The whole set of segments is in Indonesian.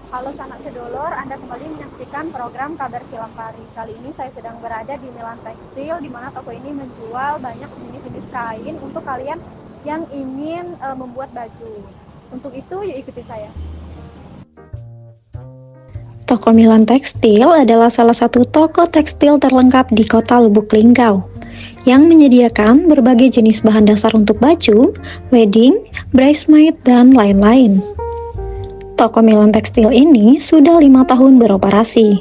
Halo sanak sedulur, Anda kembali menyaksikan program Kabar Cilampari. Kali ini saya sedang berada di Milan Tekstil, di mana toko ini menjual banyak jenis-jenis kain untuk kalian yang ingin membuat baju. Untuk itu, yuk ikuti saya. Toko Milan Tekstil adalah salah satu toko tekstil terlengkap di kota Lubuk Linggau yang menyediakan berbagai jenis bahan dasar untuk baju, wedding, bridesmaid, dan lain-lain. Toko Milan Tekstil ini sudah 5 tahun beroperasi.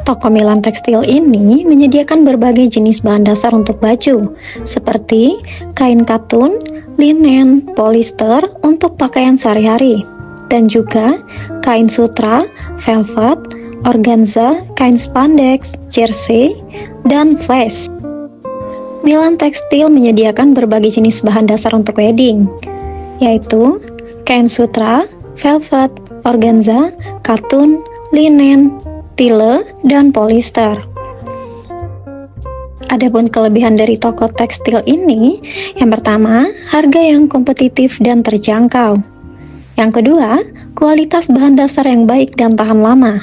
Toko Milan Tekstil ini menyediakan berbagai jenis bahan dasar untuk baju, seperti kain katun, linen, polister untuk pakaian sehari-hari, dan juga kain sutra, velvet, organza, kain spandex, jersey, dan flash. Milan Tekstil menyediakan berbagai jenis bahan dasar untuk wedding, yaitu kain sutra, velvet, organza, katun, linen, tile, dan polister. Adapun kelebihan dari toko tekstil ini, yang pertama, harga yang kompetitif dan terjangkau. Yang kedua, kualitas bahan dasar yang baik dan tahan lama.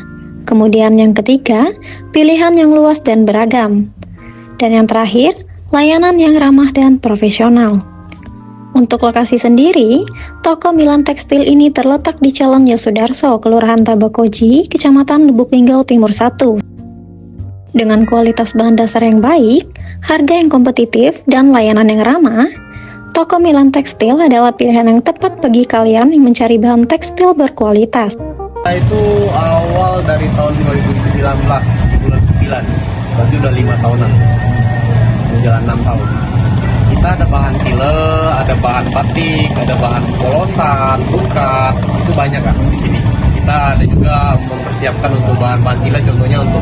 Kemudian yang ketiga, pilihan yang luas dan beragam. Dan yang terakhir, layanan yang ramah dan profesional. Untuk lokasi sendiri, toko Milan Tekstil ini terletak di Jalan Yosudarso, Kelurahan Tabakoji, Kecamatan Lubuk Linggau Timur 1. Dengan kualitas bahan dasar yang baik, harga yang kompetitif, dan layanan yang ramah, toko Milan Tekstil adalah pilihan yang tepat bagi kalian yang mencari bahan tekstil berkualitas. Itu awal dari tahun 2019, di bulan 9, berarti udah 5 tahunan, menjalan 6 tahun. Kita ada bahan tile, ada bahan batik, ada bahan polosan, bukat, itu banyak kan di sini. Kita ada juga mempersiapkan untuk bahan-bahan tile, contohnya untuk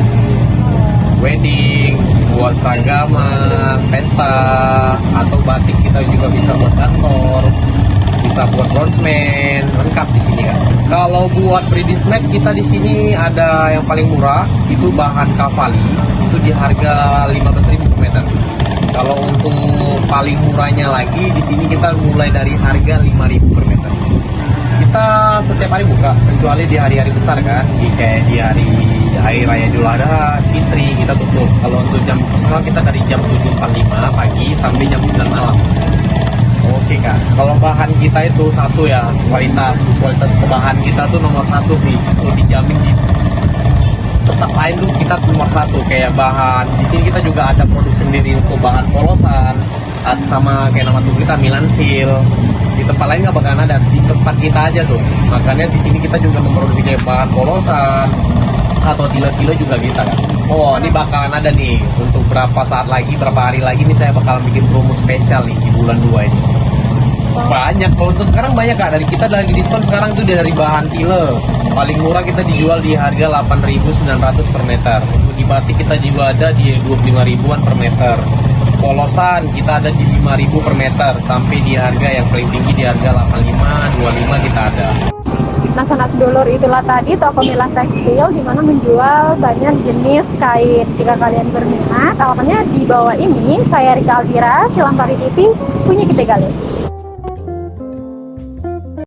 wedding, buat seragaman, pesta, atau batik kita juga bisa buat kantor, bisa buat bronzeman, lengkap di sini kan. Kalau buat bridesmaid kita di sini ada yang paling murah, itu bahan kavali, itu di harga 15.000 per meter. Kalau untuk paling murahnya lagi di sini kita mulai dari harga 5.000 per meter. Kita setiap hari buka, kecuali di hari-hari besar kan, kayak di hari raya Idul Adha, Fitri kita tutup. Kalau untuk jam personal kita dari jam 7.45 pagi sampai jam 9 malam. Oke kak, kalau bahan kita itu satu ya, kualitas bahan kita tuh nomor satu sih, untuk dijamin di tetap lain tuh kita nomor satu. Kayak bahan di sini kita juga ada produk sendiri untuk bahan polosan, sama kayak nama tuh kita Milan Seal. Di tempat lain nggak bakalan ada, di tempat kita aja tuh. Makanya di sini kita juga memproduksi kayak bahan polosan atau tile-tile juga kita kan. Oh ini bakalan ada nih untuk berapa saat lagi, berapa hari lagi nih saya bakalan bikin promo spesial nih di bulan 2 ini. Banyak, kalau untuk sekarang banyak kak, dari kita lagi diskon sekarang tuh dari bahan tile. Paling murah kita dijual di harga 8.900 per meter. Untuk di batik kita juga ada di 25.000-an per meter. Polosan kita ada di 5.000 per meter, sampai di harga yang paling tinggi di harga 85, 25 kita ada. Nah sanak sedulur, itulah tadi toko Milan Tekstil di mana menjual banyak jenis kain. Jika kalian berminat, alamatnya di bawah ini. Saya Rika Aldira, Cilampari TV, punya kita galih.